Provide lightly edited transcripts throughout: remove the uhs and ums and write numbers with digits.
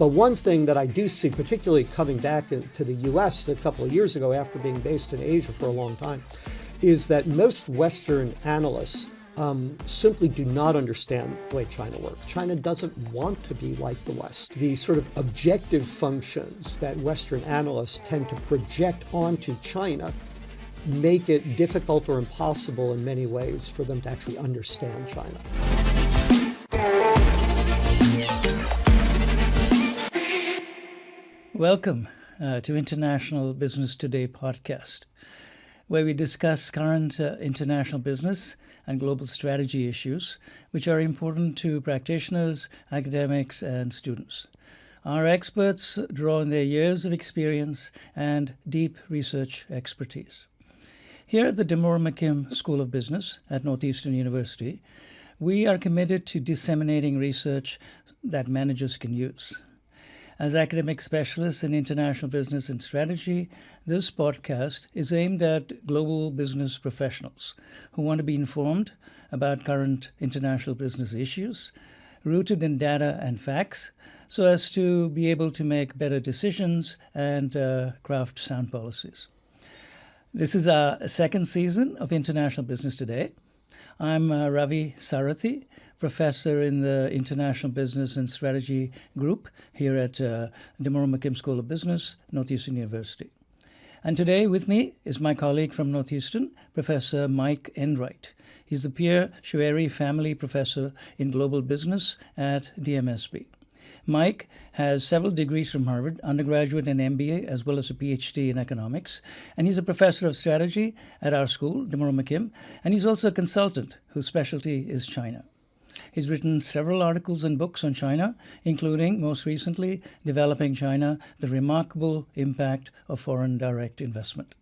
But one thing that I do see, particularly coming back to the U.S. a couple of years ago after being based in Asia for a long time, is that most Western analysts simply do not understand the way China works. China doesn't want to be like the West. The sort of objective functions that Western analysts tend to project onto China make it difficult or impossible in many ways for them to actually understand China. Welcome to International Business Today podcast, where we discuss current international business and global strategy issues, which are important to practitioners, academics, and students. Our experts draw on their years of experience and deep research expertise. Here at the Demore McKim School of Business at Northeastern University, we are committed to disseminating research that managers can use. As academic specialists in international business and strategy, this podcast is aimed at global business professionals who want to be informed about current international business issues, rooted in data and facts, so as to be able to make better decisions and craft sound policies. This is our second season of International Business Today. I'm Ravi Sarathi, professor in the International Business and Strategy group here at Demore McKim School of Business, Northeastern University. And today with me is my colleague from Northeastern, Professor Mike Enright. He's the Pierre Choueiri Family Professor in Global Business at DMSB. Mike has several degrees from Harvard, undergraduate and MBA, as well as a PhD in economics. And he's a professor of strategy at our school, Demore McKim. And he's also a consultant whose specialty is China. He's written several articles and books on China, including, most recently, Developing China, the Remarkable Impact of Foreign Direct Investment.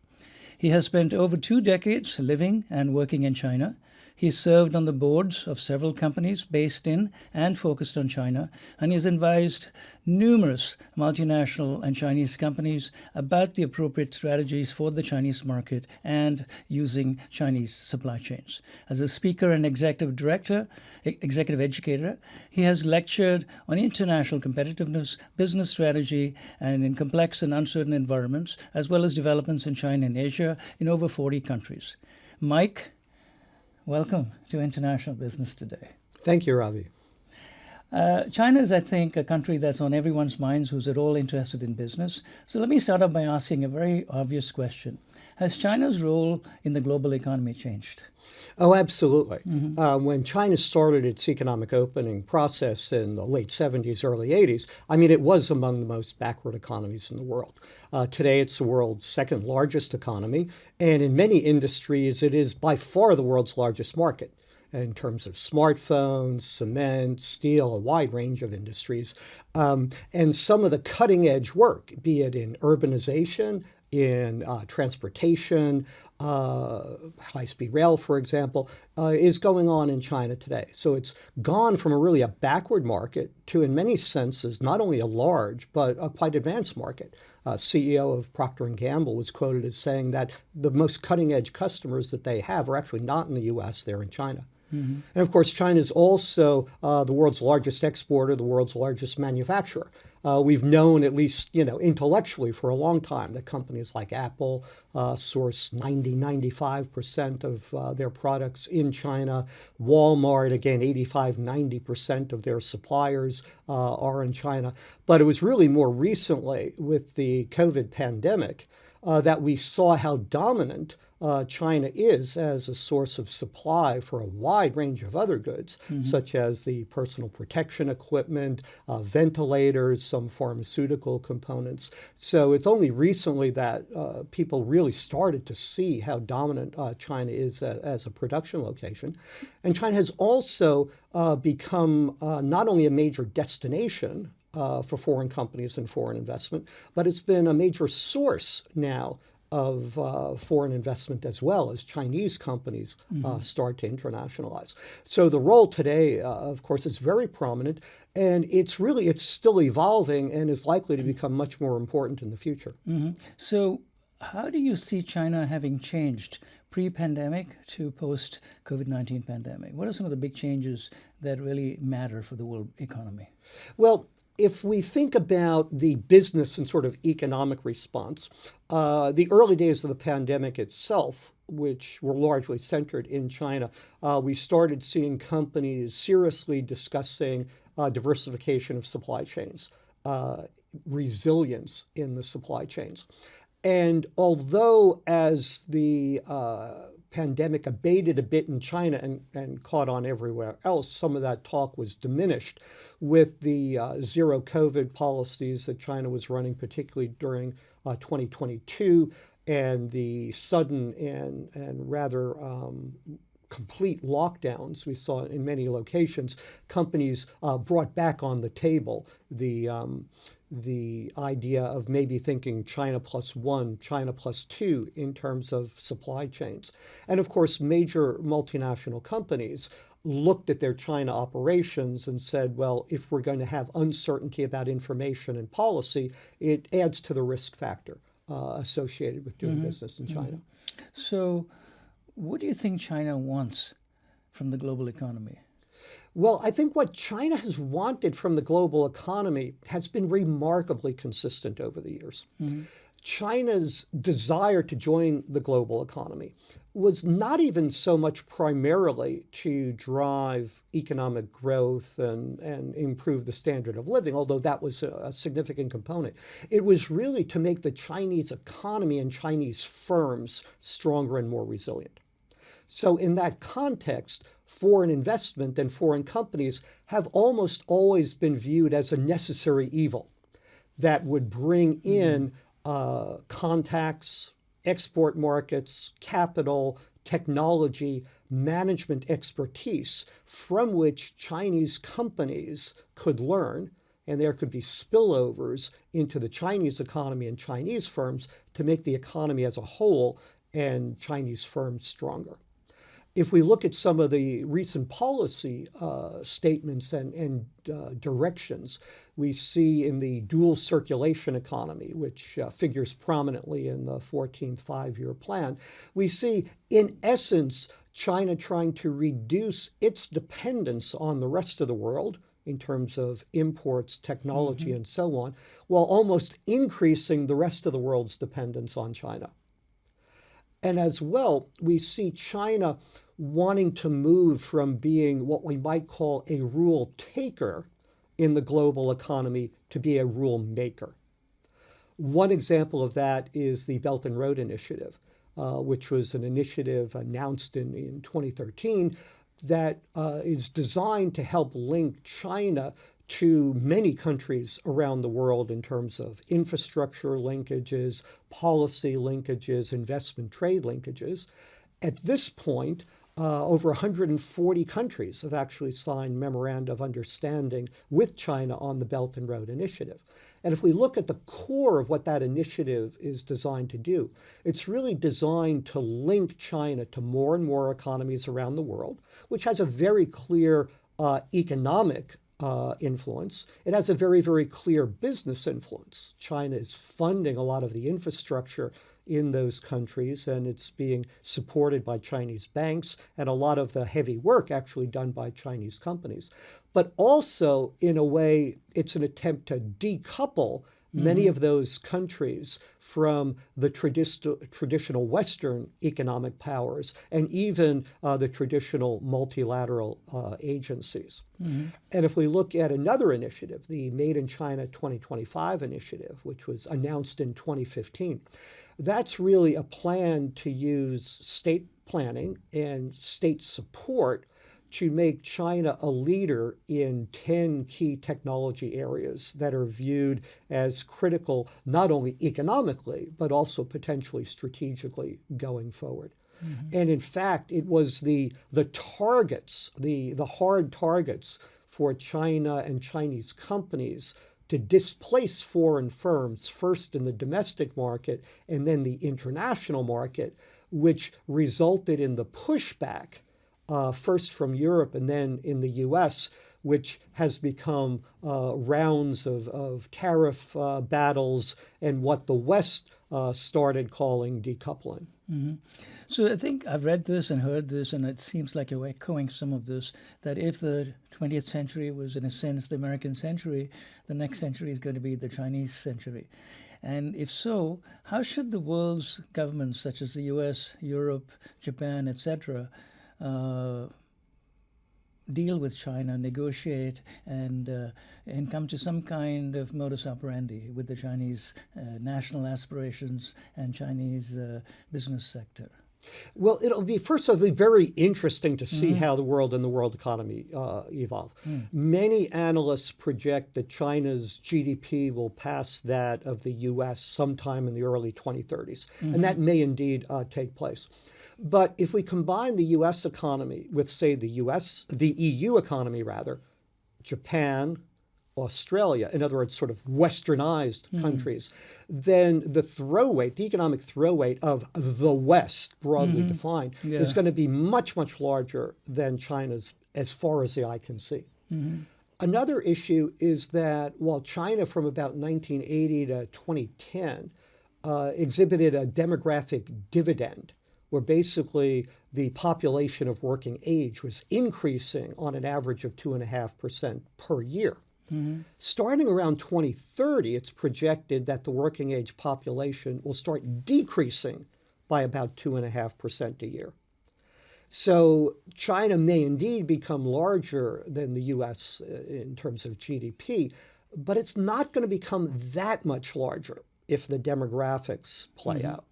He has spent over 2 decades living and working in China. He served on the boards of several companies based in and focused on China, and he has advised numerous multinational and Chinese companies about the appropriate strategies for the Chinese market and using Chinese supply chains. As a speaker and executive educator, he has lectured on international competitiveness, business strategy, and in complex and uncertain environments, as well as developments in China and Asia in over 40 countries. Mike, welcome to International Business Today. Thank you, Ravi. China is, I think, a country that's on everyone's minds who's at all interested in business. So let me start off by asking a very obvious question. Has China's role in the global economy changed? Oh, absolutely. When China started its economic opening process in the late 70s, early 80s, it was among the most backward economies in the world. Today, it's the world's second largest economy, and in many industries, it is by far the world's largest market in terms of smartphones, cement, steel, a wide range of industries. And some of the cutting edge work, be it in urbanization, in transportation, high-speed rail, for example, is going on in China today. So it's gone from a backward market to, in many senses, not only a large, but a quite advanced market. CEO of Procter & Gamble was quoted as saying that the most cutting-edge customers that they have are actually not in the U.S., they're in China. And of course, China is also the world's largest exporter, the world's largest manufacturer. We've known, at least intellectually, for a long time that companies like Apple source 95% of their products in China. Walmart, again, 90% of their suppliers are in China. But it was really more recently with the COVID pandemic that we saw how dominant China is as a source of supply for a wide range of other goods, such as the personal protection equipment, ventilators, some pharmaceutical components. So it's only recently that people really started to see how dominant China is as a production location. And China has also become not only a major destination for foreign companies and foreign investment, but it's been a major source now of foreign investment as well as Chinese companies start to internationalize. So the role today, of course, is very prominent, and it's still evolving and is likely to become much more important in the future. So how do you see China having changed pre-pandemic to post-COVID-19 pandemic? What are some of the big changes that really matter for the world economy? Well, if we think about the business and sort of economic response, the early days of the pandemic itself, which were largely centered in China, we started seeing companies seriously discussing diversification of supply chains, resilience in the supply chains. And although as the pandemic abated a bit in China and caught on everywhere else, some of that talk was diminished with the zero COVID policies that China was running, particularly during 2022, and the sudden and rather complete lockdowns we saw in many locations. Companies brought back on the table the idea of maybe thinking China plus one, China plus two in terms of supply chains. And of course, major multinational companies looked at their China operations and said, well, if we're going to have uncertainty about information and policy, it adds to the risk factor associated with doing business in China. So what do you think China wants from the global economy? Well, I think what China has wanted from the global economy has been remarkably consistent over the years. China's desire to join the global economy was not even so much primarily to drive economic growth and improve the standard of living, although that was a significant component. It was really to make the Chinese economy and Chinese firms stronger and more resilient. So in that context, foreign investment and foreign companies have almost always been viewed as a necessary evil that would bring in contacts, export markets, capital, technology, management expertise from which Chinese companies could learn, and there could be spillovers into the Chinese economy and Chinese firms to make the economy as a whole and Chinese firms stronger. If we look at some of the recent policy statements and directions, we see in the dual circulation economy, which figures prominently in the 14th five-year plan, we see in essence China trying to reduce its dependence on the rest of the world in terms of imports, technology, and so on, while almost increasing the rest of the world's dependence on China. And as well, we see China wanting to move from being what we might call a rule taker in the global economy to be a rule maker. One example of that is the Belt and Road Initiative, which was an initiative announced in 2013 that is designed to help link China to many countries around the world in terms of infrastructure linkages, policy linkages, investment trade linkages. At this point, over 140 countries have actually signed memoranda of understanding with China on the Belt and Road Initiative. And if we look at the core of what that initiative is designed to do, it's really designed to link China to more and more economies around the world, which has a very clear economic influence. It has a very, very clear business influence. China is funding a lot of the infrastructure in those countries, and it's being supported by Chinese banks, and a lot of the heavy work actually done by Chinese companies. But also, in a way, it's an attempt to decouple many of those countries from the traditional Western economic powers and even the traditional multilateral agencies. And if we look at another initiative, the Made in China 2025 initiative, which was announced in 2015, that's really a plan to use state planning and state support to make China a leader in 10 key technology areas that are viewed as critical, not only economically, but also potentially strategically going forward. And in fact, it was the targets, the hard targets for China and Chinese companies to displace foreign firms, first in the domestic market and then the international market, which resulted in the pushback first from Europe and then in the US, which has become rounds of tariff battles and what the West started calling decoupling. So I think I've read this and heard this, and it seems like you're echoing some of this, that if the 20th century was, in a sense, the American century, the next century is going to be the Chinese century. And if so, how should the world's governments, such as the US, Europe, Japan, etc., deal with China, negotiate, and come to some kind of modus operandi with the Chinese national aspirations and Chinese business sector? Well, it'll be very interesting to see how the world and the world economy evolve. Many analysts project that China's GDP will pass that of the U.S. sometime in the early 2030s, and that may indeed take place. But if we combine the U.S. economy with, say, the EU economy rather, Japan, Australia, in other words, sort of westernized countries, then the economic throw weight of the West, broadly defined, is going to be much, much larger than China's as far as the eye can see. Another issue is that while China from about 1980 to 2010 exhibited a demographic dividend, where basically the population of working age was increasing on an average of 2.5% per year. Starting around 2030, it's projected that the working age population will start decreasing by about 2.5% a year. So China may indeed become larger than the U.S. in terms of GDP, but it's not going to become that much larger if the demographics play out.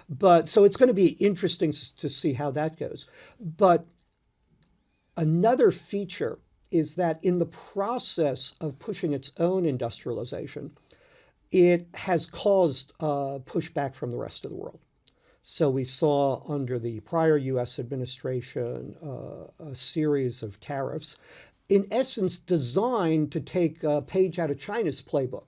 But so it's going to be interesting to see how that goes. But another feature is that in the process of pushing its own industrialization, it has caused pushback from the rest of the world. So we saw under the prior U.S. administration a series of tariffs, in essence designed to take a page out of China's playbook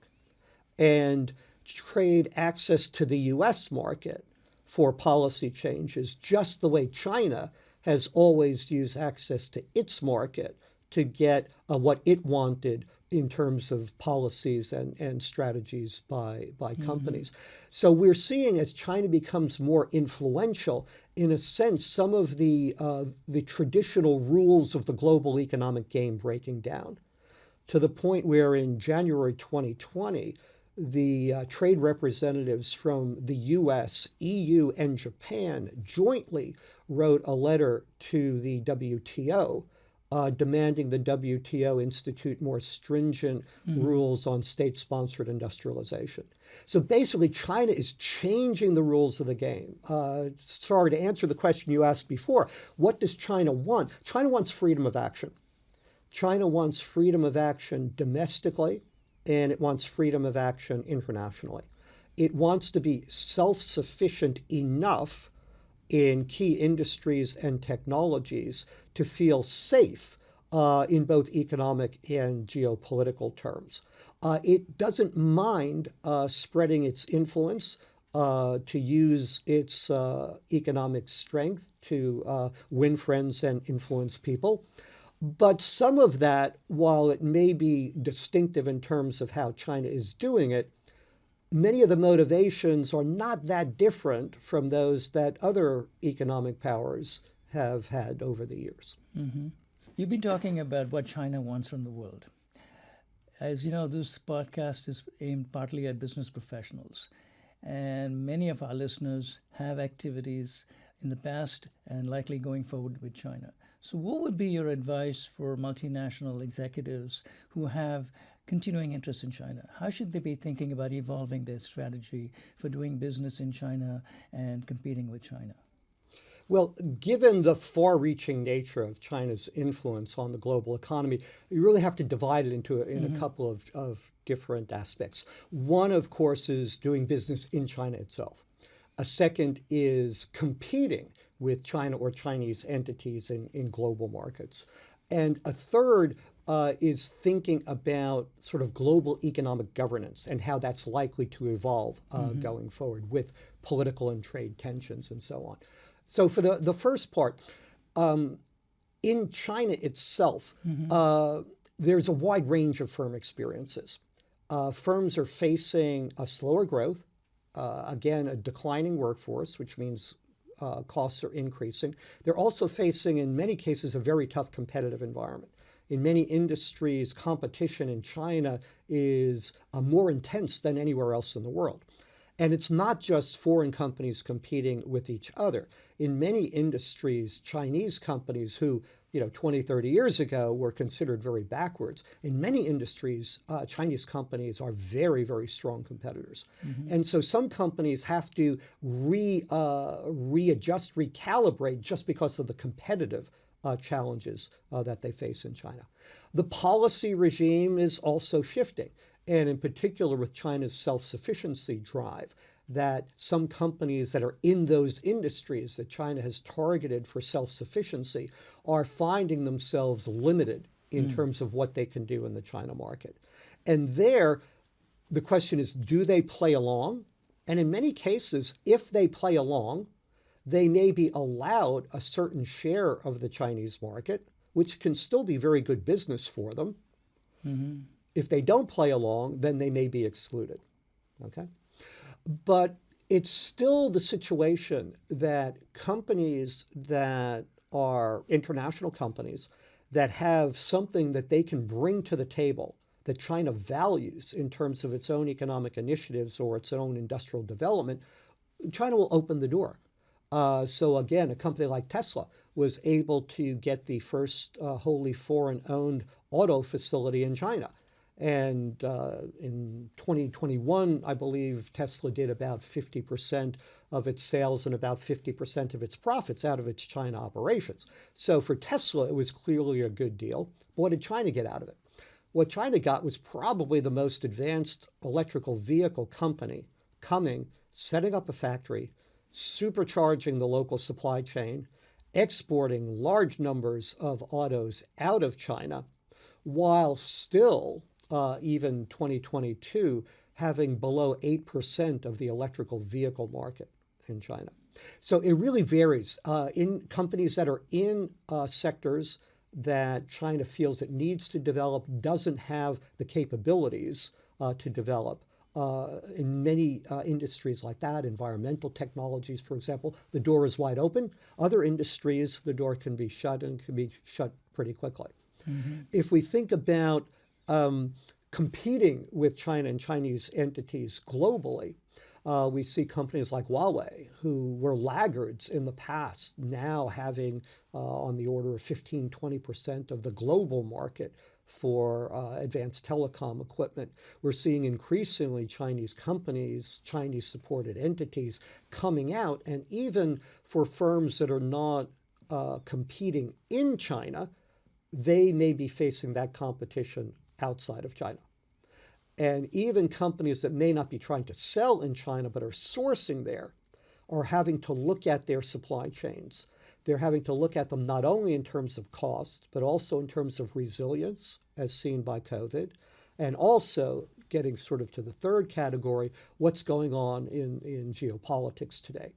and trade access to the U.S. market for policy changes, just the way China has always used access to its market to get what it wanted in terms of policies and strategies by companies. So we're seeing, as China becomes more influential, in a sense, some of the traditional rules of the global economic game breaking down, to the point where in January 2020, the trade representatives from the US, EU, and Japan jointly wrote a letter to the WTO demanding the WTO institute more stringent rules on state-sponsored industrialization. So basically, China is changing the rules of the game. Sorry, to answer the question you asked before, what does China want? China wants freedom of action. China wants freedom of action domestically, and it wants freedom of action internationally. It wants to be self-sufficient enough in key industries and technologies to feel safe in both economic and geopolitical terms. It doesn't mind spreading its influence to use its economic strength to win friends and influence people. But some of that, while it may be distinctive in terms of how China is doing it, many of the motivations are not that different from those that other economic powers have had over the years. You've been talking about what China wants from the world. As you know, this podcast is aimed partly at business professionals, and many of our listeners have activities in the past and likely going forward with China. So what would be your advice for multinational executives who have continuing interest in China? How should they be thinking about evolving their strategy for doing business in China and competing with China? Well, given the far-reaching nature of China's influence on the global economy, you really have to divide it into a couple of different aspects. One, of course, is doing business in China itself. A second is competing with China or Chinese entities in global markets. And a third is thinking about sort of global economic governance and how that's likely to evolve going forward with political and trade tensions and so on. So for the first part, In China itself, there's a wide range of firm experiences. Firms are facing a slower growth, again, a declining workforce, which means costs are increasing. They're also facing, in many cases, a very tough competitive environment. In many industries, competition in China is more intense than anywhere else in the world. And it's not just foreign companies competing with each other. In many industries, Chinese companies who, 20, 30 years ago were considered very backwards, in many industries, Chinese companies are very, very strong competitors. And so some companies have to readjust, recalibrate just because of the competitive challenges that they face in China. The policy regime is also shifting. And in particular with China's self-sufficiency drive, that some companies that are in those industries that China has targeted for self-sufficiency are finding themselves limited in terms of what they can do in the China market. And there, the question is, do they play along? And in many cases, if they play along, they may be allowed a certain share of the Chinese market, which can still be very good business for them. If they don't play along, then they may be excluded. Okay? But it's still the situation that companies that are international companies that have something that they can bring to the table that China values in terms of its own economic initiatives or its own industrial development, China will open the door. So again, a company like Tesla was able to get the first wholly foreign-owned auto facility in China. And in 2021, I believe Tesla did about 50% of its sales and about 50% of its profits out of its China operations. So for Tesla, it was clearly a good deal. But what did China get out of it? What China got was probably the most advanced electrical vehicle company coming, setting up a factory, supercharging the local supply chain, exporting large numbers of autos out of China, while still even 2022, having below 8% of the electrical vehicle market in China. So it really varies. In companies that are in sectors that China feels it needs to develop, doesn't have the capabilities to develop. In many industries like that, environmental technologies, for example, the door is wide open. Other industries, the door can be shut and can be shut pretty quickly. If we think about competing with China and Chinese entities globally, we see companies like Huawei, who were laggards in the past, now having on the order of 15, 20% of the global market for advanced telecom equipment. We're seeing increasingly Chinese companies, Chinese supported entities coming out, and even for firms that are not competing in China, they may be facing that competition outside of China. And even companies that may not be trying to sell in China but are sourcing there are having to look at their supply chains. They're having to look at them not only in terms of cost, but also in terms of resilience, as seen by COVID, and also getting sort of to the third category, what's going on in geopolitics today.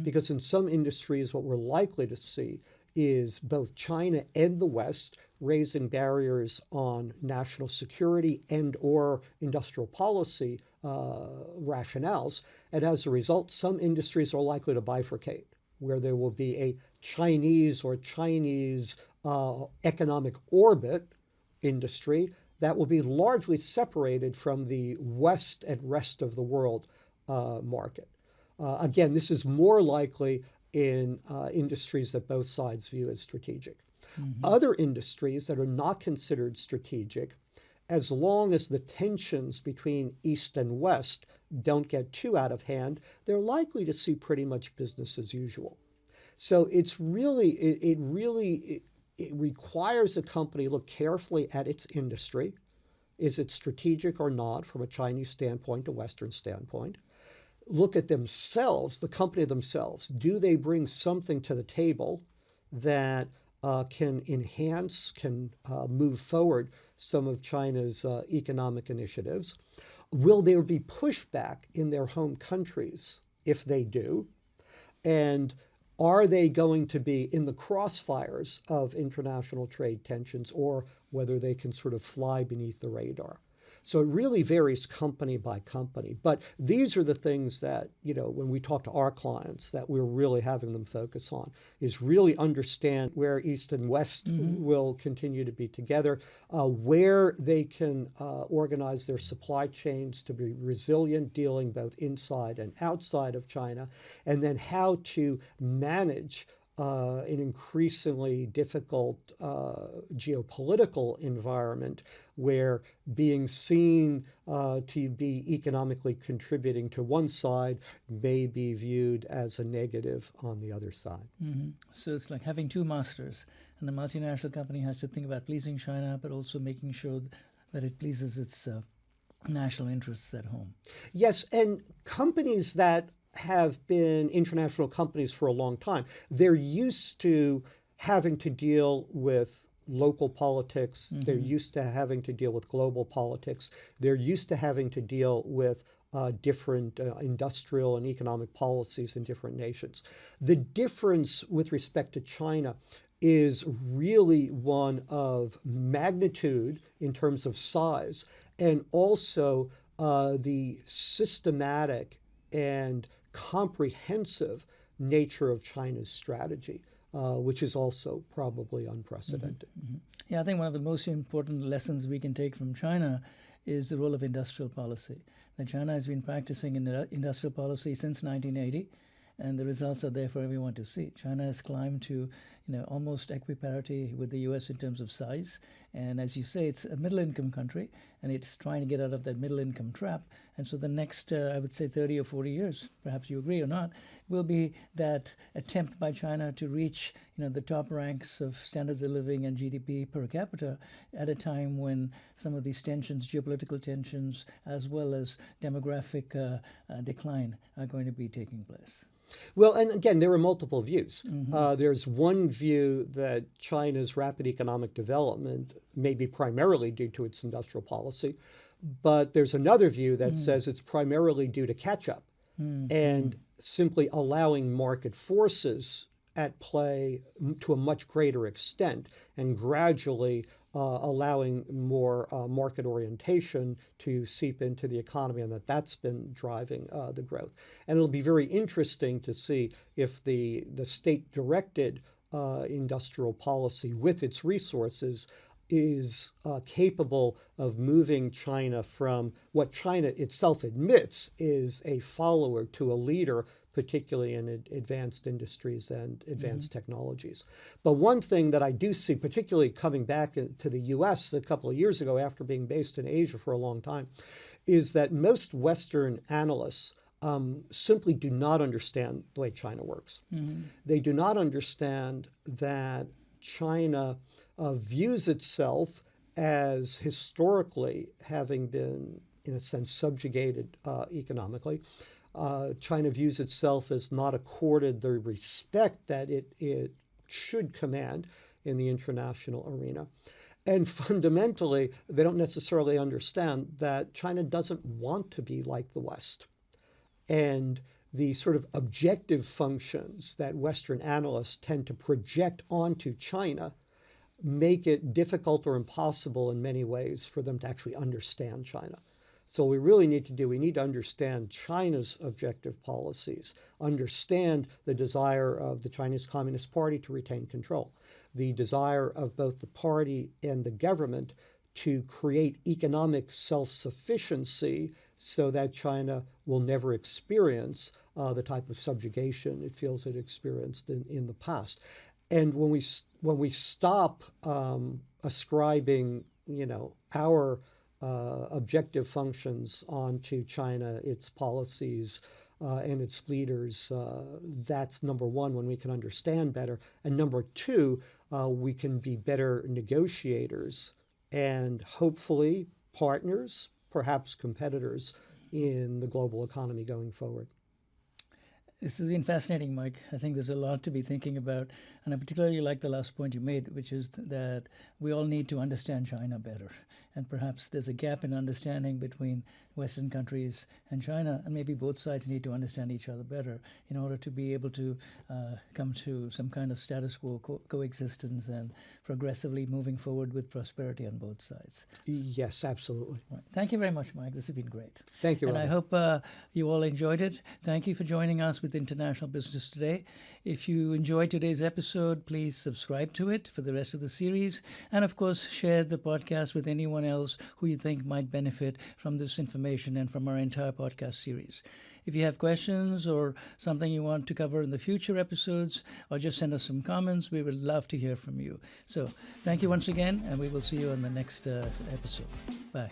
Because in some industries, what we're likely to see is both China and the West raising barriers on national security and or industrial policy rationales. And as a result, some industries are likely to bifurcate, where there will be a Chinese or Chinese economic orbit industry that will be largely separated from the West and rest of the world market. Again, this is more likely in industries that both sides view as strategic. Other industries that are not considered strategic, as long as the tensions between East and West don't get too out of hand, they're likely to see pretty much business as usual. So it's really, it requires a company to look carefully at its industry. Is it strategic or not from a Chinese standpoint, a Western standpoint? Look at themselves, the company themselves. Do they bring something to the table that can enhance, can move forward some of China's economic initiatives? Will there be pushback in their home countries if they do? And are they going to be in the crossfires of international trade tensions, or whether they can sort of fly beneath the radar? So it really varies company by company. But these are the things that, when we talk to our clients, that we're really having them focus on, is really understand where East and West will continue to be together, where they can organize their supply chains to be resilient, dealing both inside and outside of China, and then how to manage an increasingly difficult geopolitical environment where being seen to be economically contributing to one side may be viewed as a negative on the other side. So it's like having two masters, and the multinational company has to think about pleasing China, but also making sure that it pleases its national interests at home. Yes, and companies that have been international companies for a long time, they're used to having to deal with local politics. They're used to having to deal with global politics. They're used to having to deal with different industrial and economic policies in different nations. The difference with respect to China is really one of magnitude in terms of size, and also the systematic and comprehensive nature of China's strategy, which is also probably unprecedented. Yeah, I think one of the most important lessons we can take from China is the role of industrial policy. That China has been practicing industrial policy since 1980, and the results are there for everyone to see. China has climbed to, almost equiparity with the U.S. in terms of size, and as you say, it's a middle-income country, and it's trying to get out of that middle-income trap. And so the next, I would say, 30 or 40 years, perhaps you agree or not, will be that attempt by China to reach, the top ranks of standards of living and GDP per capita at a time when some of these tensions, geopolitical tensions, as well as demographic decline, are going to be taking place. Well, and again, there are multiple views. There's one view that China's rapid economic development may be primarily due to its industrial policy, but there's another view that says it's primarily due to catch-up and simply allowing market forces at play to a much greater extent, and gradually allowing more market orientation to seep into the economy, and that's been driving the growth. And it'll be very interesting to see if the state-directed industrial policy with its resources is capable of moving China from what China itself admits is a follower to a leader, particularly in advanced industries and advanced technologies. But one thing that I do see, particularly coming back to the US a couple of years ago after being based in Asia for a long time, is that most Western analysts simply do not understand the way China works. They do not understand that China views itself as historically having been, in a sense, subjugated economically. China views itself as not accorded the respect that it should command in the international arena. And fundamentally, they don't necessarily understand that China doesn't want to be like the West. And the sort of objective functions that Western analysts tend to project onto China make it difficult or impossible in many ways for them to actually understand China. So what we really need to do, we need to understand China's objective policies, understand the desire of the Chinese Communist Party to retain control, the desire of both the party and the government to create economic self-sufficiency so that China will never experience the type of subjugation it feels it experienced in the past. And when we stop ascribing, our objective functions onto China, its policies, and its leaders, that's number one, when we can understand better. And number two, we can be better negotiators and hopefully partners, perhaps competitors in the global economy going forward. This has been fascinating, Mike. I think there's a lot to be thinking about. And I particularly like the last point you made, which is that we all need to understand China better. And perhaps there's a gap in understanding between Western countries and China, and maybe both sides need to understand each other better in order to be able to come to some kind of status quo coexistence and progressively moving forward with prosperity on both sides. Yes, absolutely. Right. Thank you very much, Mike. This has been great. Thank you, And I Robert. hope you all enjoyed it. Thank you for joining us with International Business Today. If you enjoyed today's episode, please subscribe to it for the rest of the series. And of course, share the podcast with anyone else who you think might benefit from this information and from our entire podcast series. If you have questions or something you want to cover in the future episodes, or just send us some comments, we would love to hear from you. So thank you once again, and we will see you on the next episode. Bye.